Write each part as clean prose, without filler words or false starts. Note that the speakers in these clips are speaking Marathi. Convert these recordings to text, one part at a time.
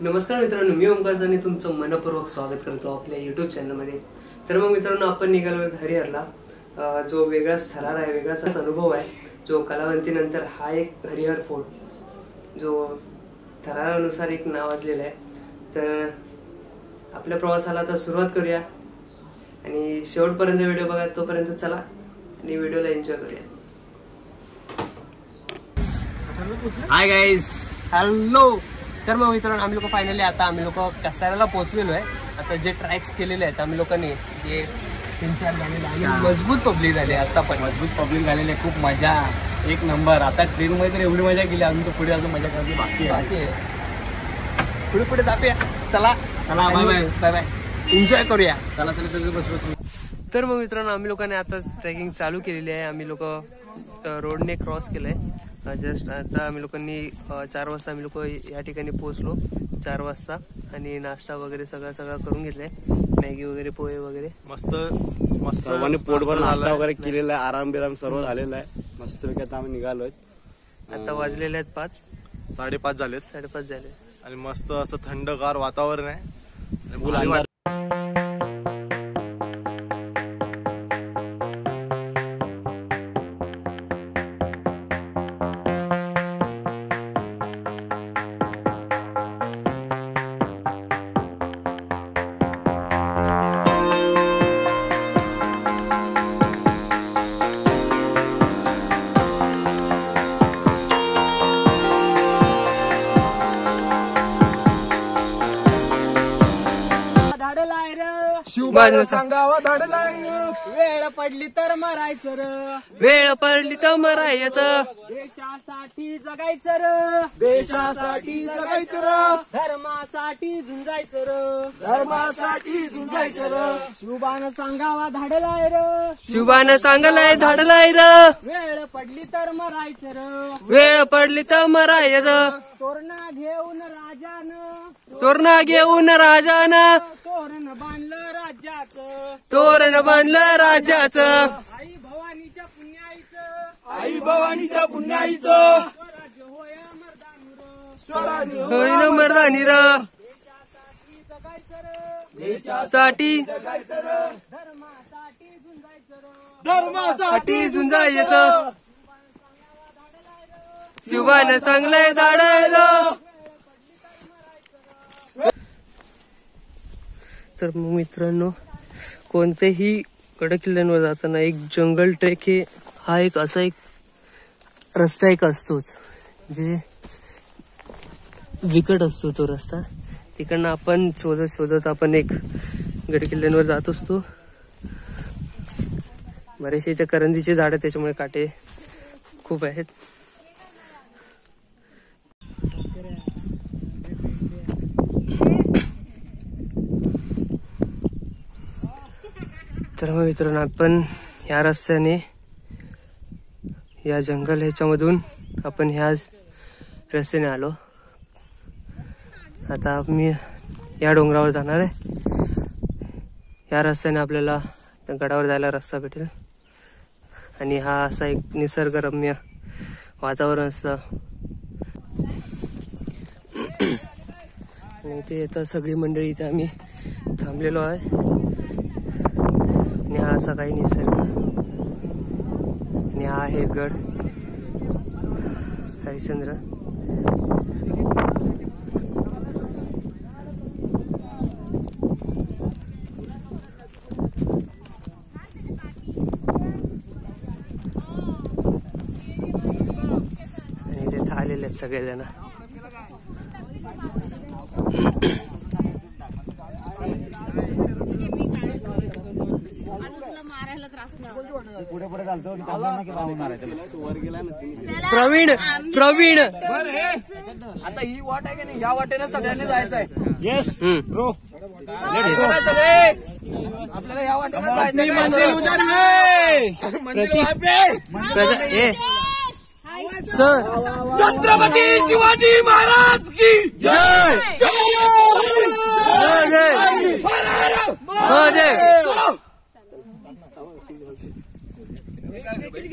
नमस्कार मित्रांनो, मी ओमकार आणि तुमचं मनपूर्वक स्वागत करतो आपल्या YouTube चॅनलमध्ये। तर मग मित्रांनो, आपण निघालो हरिहरला। जो वेगळाच थरार आहे, वेगळाच अनुभव आहे जो कलावंतीनंतर हा एक हरिहर फोर्ट जो थरारानुसार एक नावाजलेला आहे। तर आपल्या प्रवासाला आता सुरुवात करूया आणि शेवटपर्यंत व्हिडिओ बघा। तोपर्यंत चला आणि व्हिडिओला एन्जॉय करूया। Hi guys, hello. तर मग मित्रांनो, आम्ही लोक फायनली आता आम्ही लोक कसाऱ्याला पोहोचलेलो आहे। आता जे ट्रॅक्स केलेले आहेत आम्ही लोकांनी, जे 3-4 झालेले आणि मजबूत पब्लिक झाली। आता पण मजबूत पब्लिक झालेले, खूप मजा, एक नंबर। आता ट्रेन मध्ये तर एवढी मजा केली, अजून तर पुढे अजून मजा करायची बाकी आहे। पुढे जाऊया, चला चला, bye bye bye bye, enjoy करूया। चला चला बस। तर मग मित्रांनो, आम्ही लोकांनी आता ट्रेकिंग चालू केलेली आहे। आम्ही लोक रोडने क्रॉस केलंय जस्ट। आता आम्ही लोकांनी 4 वाजता आम्ही लोक या ठिकाणी पोहोचलो, 4 वाजता। आणि नाश्ता वगैरे सगळं करून घेतलंय, मॅगी वगैरे, पोहे वगैरे, मस्त सर्वांनी पोटभर नाश्ता वगैरे केलेला आहे, आराम बिराम सर्व झालेला आहे मस्त पैकी। आता आम्ही निघालोय, आता वाजलेले आहेत 5, 5:30 झालेत। 5:30 झाले आणि मस्त असं थंडगार वातावरण आहे। शिवबानं सांगावा धाडलाय, वेळ पडली तर मरायचं र, वेळ पडली तर मरायचं, देशासाठी जगायचं र, देशासाठी जगायचं र, धर्मासाठी झुंजायचं र, धर्मासाठी झुंजायचं र, शिवबानं सांगावा धाडलाय र, शिवबानं सांगलाय धाडलाय र, वेळ पडली तर मरायचं र, वेळ पडली तर मरायचं, तोरणा घेऊन राजानं, तोरणा घेऊन राजानं, तोरण बांधलं राज्याचं, तोरण बांधलं राज्याचं, आई भवानीच्या पुण्याईचं, आई भवानीच्या पुण्याईचं, स्वराज्य होया मर्दानी र, स्वराज्य होईन मर्दानी र, देशासाठी जगायचं र, धर्मासाठी झुंजायचं र, धर्मासाठी झुंजायचं, शिवानं सांगलंय धाडायला। तर मग मित्रांनो, कोणत्याही गडकिल्ल्यांवर जाताना एक जंगल ट्रेक हा एक असा एक रस्ता एक असतोच, जे विकट असतो तो रस्ता। तिकडनं आपण शोधत आपण एक गडकिल्ल्यांवर जात असतो। बरेचसे इथे करंदीचे झाड, त्याच्यामुळे काटे खूप आहेत। तर मग मित्रांनो, आपण ह्या रस्त्याने, या जंगल ह्याच्यामधून आपण ह्या रस्त्याने आलो। आता मी या डोंगरावर जाणार आहे। या रस्त्याने आपल्याला गडावर जायला रस्ता भेटेल आणि हा असा एक निसर्गरम्य वातावरण असतं। आणि इथे आता सगळी मंडळी, इथे आम्ही थांबलेलो आहे आणि हा असा काही निसर्ग। आणि हा आहे गड हरिश्चंद्र। आणि इथे आलेले आहेत सगळेजण। प्रवीण आता ही वाट आहे की नाही, या वाटेनं सगळ्यांनी जायचं आहे। येस ब्रो, आपल्याला या वाटेनं सर, छत्रपती शिवाजी महाराज की जय,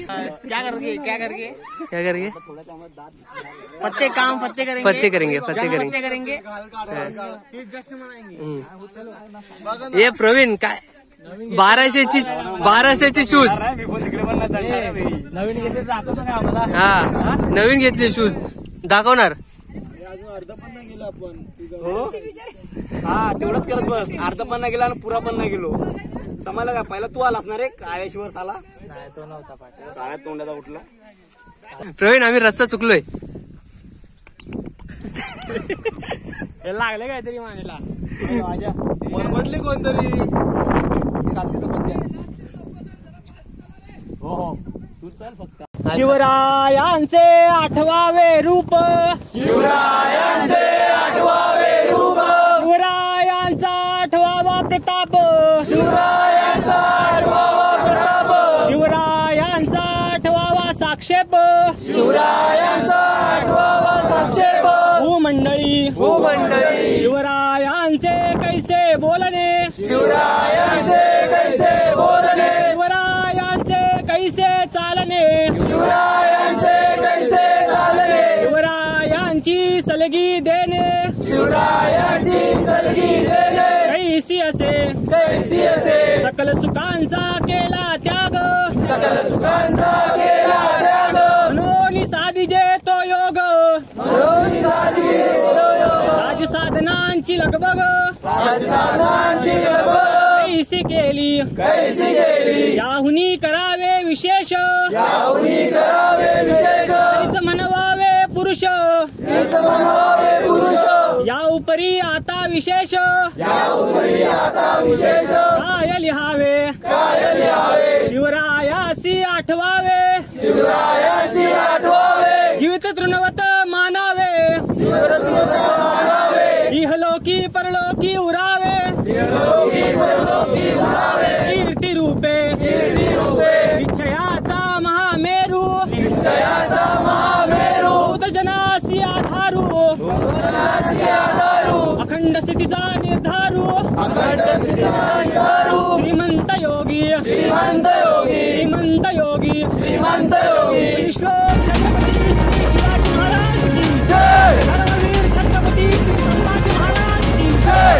क्या करके क्या करेंगे? पत्ते करेंगे पत्ते करेंगे. ये प्रवीण काय 1200ची शूज. नवीन घेतले दाखवतो ना आम्हाला. हा नवीन घेतले शूज दाखवणार. हा तेवढंच करत बस. अर्ध पण नाही गेला आणि पुरा पण नाही गेलो. समाला काय पहिला तू आलास ना रे काळेश्वर साला. नाही तो नव्हता पाटील. शाळेत तोंडाचा उठला. प्रवीण आम्ही रस्ता चुकलोय. लागले काहीतरी मानेला. बडबडली कोणतरी. हो तू चल फक्त. शिवरायांचे आठवावे रूप. शिवरायांचा आठवावा प्रताप. शिवरायांचा आठवावा साक्षेप. भूमंडळी शिवरायांचे कैसे बोलणे. शिवरायांचे कैसे चालणे. शिवरायांची सलगी देणे. कैसी असे सकल सुखांचा केला त्याग. मनोनी साधिजे तो योग. राजसाधनांची लगबग कैसी केली. याहुनी करावे विशेष. तरीच म्हणवावे पुरुष. या उपरी आता विशेष. काय लिहावे शिवरायासी आठवावे. जीवित तृणवत मानावे. इहलोकी परलोकी उरावे. कीर्ती रूपे निश्चयाचा महामेरू. जनासी आधारू. अखंड स्थितीचा निर्धारू. श्रीमंत योगी श्लोक छत्रपती श्री शिवाजी महाराज की जय. धर्मवीर छत्रपती श्री संभाजी महाराज की जय.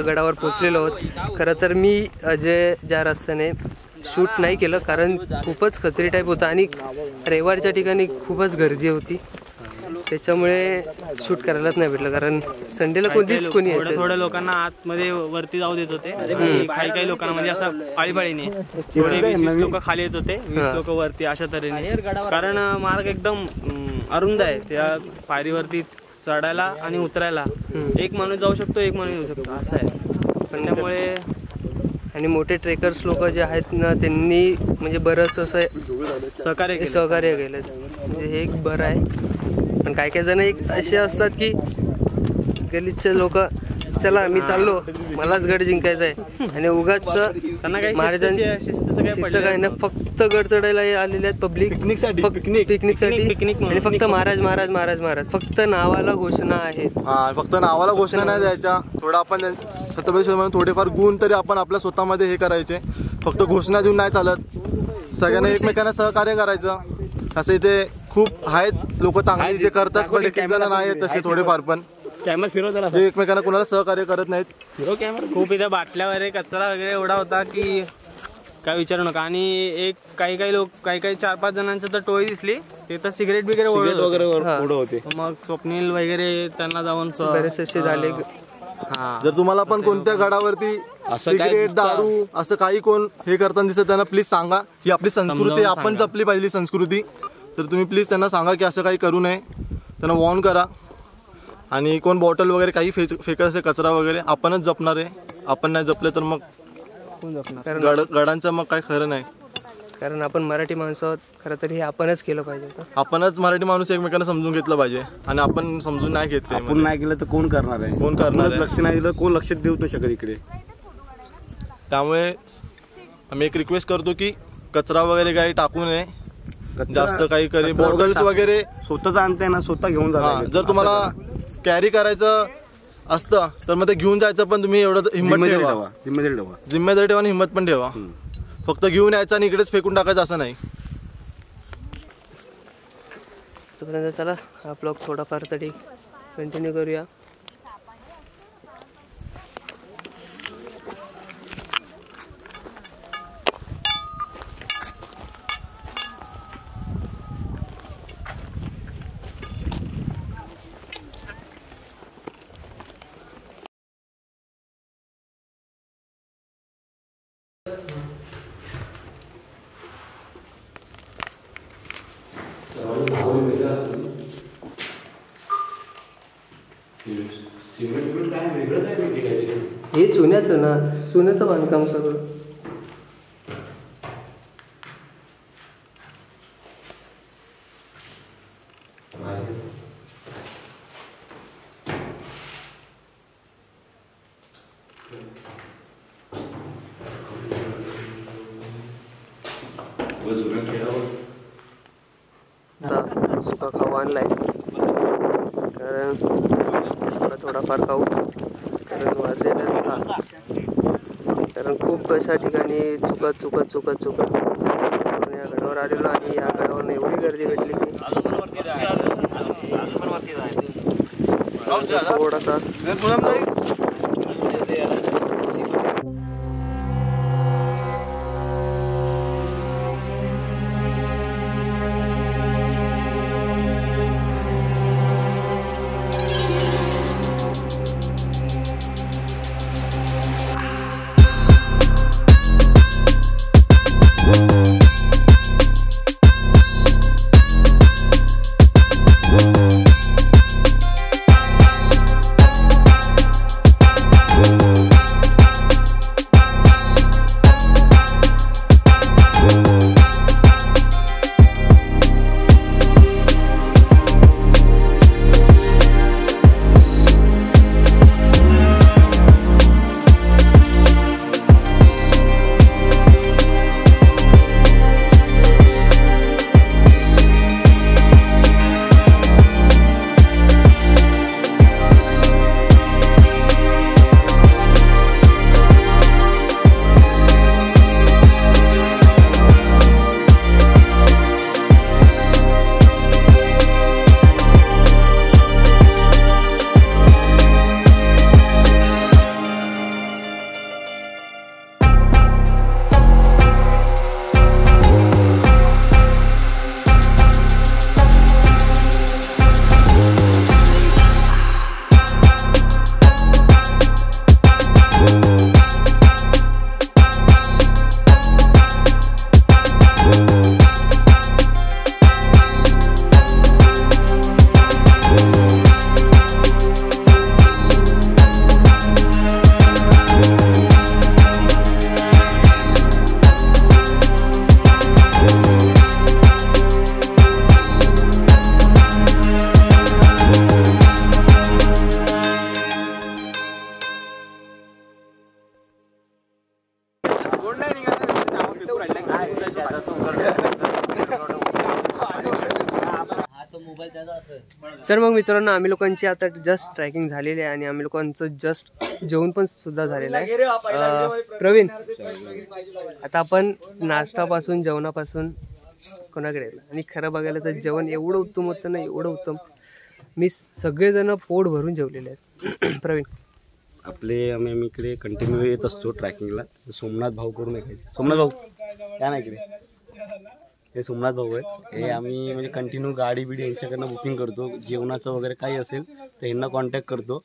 गडावर पोचलेलो आहोत. खरं तर मी अजय ज्या रस्त्याने शूट नाही केलं कारण खूपच खचरी टाईप होता आणि रविवारच्या ठिकाणी खूपच गर्दी होती. त्याच्यामुळे शूट करायलाच नाही भेटलं कारण संडेला कोणी यायचं. थोड्या लोकांना आतमध्ये वरती जाऊ देत होते. काही लोकांना म्हणजे असं आळीपाळीने थोडे 20 लोक खाली येत होते. 20 लोक वरती अशा तऱ्हेने. कारण मार्ग एकदम अरुंद आहे. त्या पायरीवरती चढायला आणि उतरायला एक माणूस जाऊ शकतो, एक माणूस येऊ शकतो असं आहे. पण त्यामुळे आणि मोठे ट्रेकर्स लोक जे आहेत ना त्यांनी म्हणजे बरंच असं सहकार्य केलं. म्हणजे हे एक बरं आहे. पण काही जण एक असे असतात की गलिच्छ लोक, चला मी चाललो, मलाच गड जिंकायचा आहे आणि उगाच महाराजांची शिस्त काय ना फक्त गड चढायला आलेले आहेत पब्लिक पिकनिकसाठी आणि फक्त महाराज फक्त नावाला घोषणा आहेत. फक्त नावाला घोषणा नाही द्यायच्या. थोडं आपण छत्रपती शिवाजी थोडेफार गुण तरी आपण आपल्या स्वतःमध्ये हे करायचे. फक्त घोषणा देऊन नाही चालत. सगळ्यांना एकमेकांना सहकार्य करायचं. असं इथे खूप आहेत लोक चांगले जे करतात पण एक जण नाही तसे थोडेफार पण कॅमेरा फिरवताना जे एकमेकांना कोणाला सहकार्य करत नाहीत. फिरो कॅमेरा. खूप इथे बाटल्या वगैरे कचरा वगैरे एवढा होता की काय विचारू नका. आणि एक काही 4-5 जणांची तर टोळी दिसली. ते तर सिगरेट वगैरे पुढे होते. मग स्वप्नील वगैरे त्यांना जाऊन बरेचसे झाले. जर तुम्हाला पण कोणत्या गडावरती सिगरेट दारू असं काही कोण हे करताना दिसत त्यांना प्लीज सांगा. ही आपली संस्कृती, आपण जपली पाहिजे संस्कृती. तर तुम्ही प्लीज त्यांना सांगा की असं काही करू नये, त्यांना वॉर्न करा. आणि कोण बॉटल वगैरे काही फेकत असेल कचरा वगैरे आपणच जपणार आहे. आपण नाही जपले तर मग गडांचं मग काय खरं नाही. कारण आपण मराठी माणसं आहोत, खरं तर हे आपणच केलं पाहिजे. आपणच मराठी माणूस एकमेकांना समजून घेतलं पाहिजे. आणि आपण समजून नाही घेत. आपण नाही केलं तर कोण करणार आहे? कोण करणार आहे? लक्ष नाही दिलं कोण लक्ष देऊ नाही शकत इकडे. त्यामुळे आम्ही एक रिक्वेस्ट करतो की कचरा वगैरे काही टाकू नये. जास्त काही करे बॉटल्स वगैरे स्वतःच आणते ना, स्वतः घेऊन जा. जर तुम्हाला कॅरी करायचं असतं तर मग ते घेऊन जायचं, पण तुम्ही एवढं हिंमत ठेवा, जिम्मेदारी ठेवा आणि हिंमत पण ठेवा. फक्त घेऊन यायचं आणि इकडेच फेकून टाकायचं असं नाही. तोपर्यंत चला हा ब्लॉग थोडाफार तरी कंटिन्यू करूया. हे चुन्याचं ना, चुन्याचं बांधकाम सगळं. आता सुका खाऊ आणलाय, कारण थोडाफार खाऊ. कारण वाजलेलं कारण खूप अशा ठिकाणी चुकत या गडावर आलेलो आणि या गडावर एवढी गर्दी भेटली की थोडासा तर मग मित्रांनो, आम्ही लोकांची आता जस्ट ट्रॅकिंग झालेली आहे आणि आम्ही लोकांचं जस्ट जेवण पण सुद्धा झालेलं आहे. प्रवीण, आता आपण नाश्तापासून जेवणापासून कोणाकडे आणि खरं बघायला तर जेवण एवढं उत्तम होतं ना, एवढं उत्तम. मी सगळेजण पोट भरून जेवलेले आहेत. प्रवीण, आम्ही इकडे कंटिन्यू येत असतो ट्रॅकिंगला. सोमनाथ भाऊ करून सोमनाथ भाऊ काय नाही इकडे, हे सोमनाथ भाऊ आहेत. हे आम्ही म्हणजे कंटिन्यू गाडी बिडी यांच्याकडनं बुकिंग करतो. जेवणाचं वगैरे काही असेल तर यांना कॉन्टॅक्ट करतो.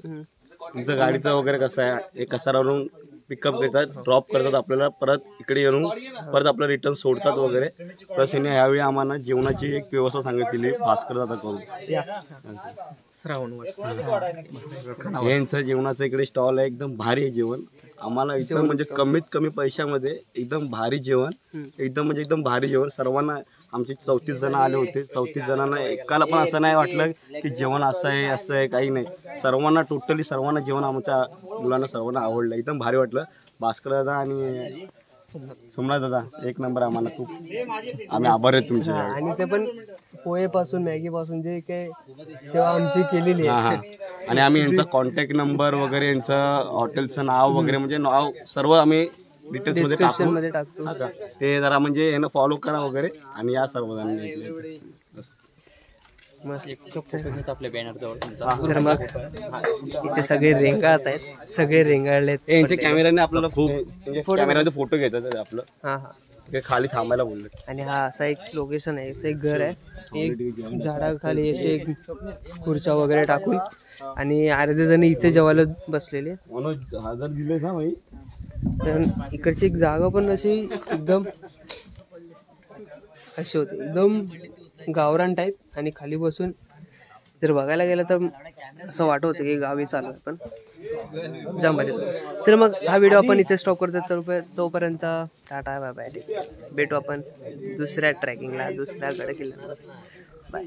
तुमचं गाडीचं वगैरे कसं आहे, हे कसारावरून पिकअप घेतात, ड्रॉप करतात आपल्याला, परत इकडे येऊन परत आपलं रिटर्न सोडतात वगैरे. प्लस यांनी ह्यावेळी आम्हाला जेवणाची एक व्यवस्था सांगितलेली भास्कर दादा करून. यांचं जेवणाचं इकडे स्टॉल आहे, एकदम भारी आहे जेवण. आम्हाला एकदम म्हणजे कमीत कमी पैशामध्ये एकदम भारी जेवण, एकदम म्हणजे एकदम भारी जेवण. सर्वांना आमचे 34 जण आले होते, 34 जणांना एकाला पण असं नाही वाटलं की जेवण असं आहे काही नाही. सर्वांना टोटली सर्वांना जेवण आमच्या मुलांना सर्वांना आवडलं, एकदम भारी वाटलं. भास्कर दादा आणि सोमनाथ दादा एक नंबर. आम्हाला खूप आम्ही आभार आहेत तुमचे. आणि ते पण पोहे पासून मॅगी पासून जे काही सेवा आमची केलेली आहे. आणि आम्ही यांचा कॉन्टॅक्ट नंबर वगैरे, यांचं हॉटेलचं नाव वगैरे म्हणजे नाव सर्व आम्ही डिटेल्स मध्ये टाकतो. ते जरा म्हणजे यांना फॉलो करा वगैरे आणि या सर्वजणांनी. आपल्या बॅनर जवळ तर मग इथे सगळे रेंगाळत आहेत, सगळे रेंगाळलेत. यांच्या कॅमेऱ्याने आपल्याला खूप कॅमेऱ्यामध्ये फोटो घेतात आपलं. हा हा, ते खाली थांबायला बोलले. आणि हा असा एक लोकेशन आहे, असं एक घर आहे, एक झाडाखाली असे एक खुर्च्या वगैरे टाकून, आणि अर्धे जण इथे जेवायला बसलेले. मनोज 1000 दिले ना भाई. तर इकडची एक जागा पण अशी एकदम अशी होती, एकदम गावरान टाईप. आणि खाली बसून जर बघायला गेलं तर असं वाटत होतं की गावी चालू आहे, पण जाम भारी. तर मग हा व्हिडिओ आपण इथे स्टॉप करतो. तर तोपर्यंत टाटा बाय बाय. भेटू आपण दुसऱ्या ट्रॅकिंगला, दुसऱ्या गड किल्ल्यावर. बाय.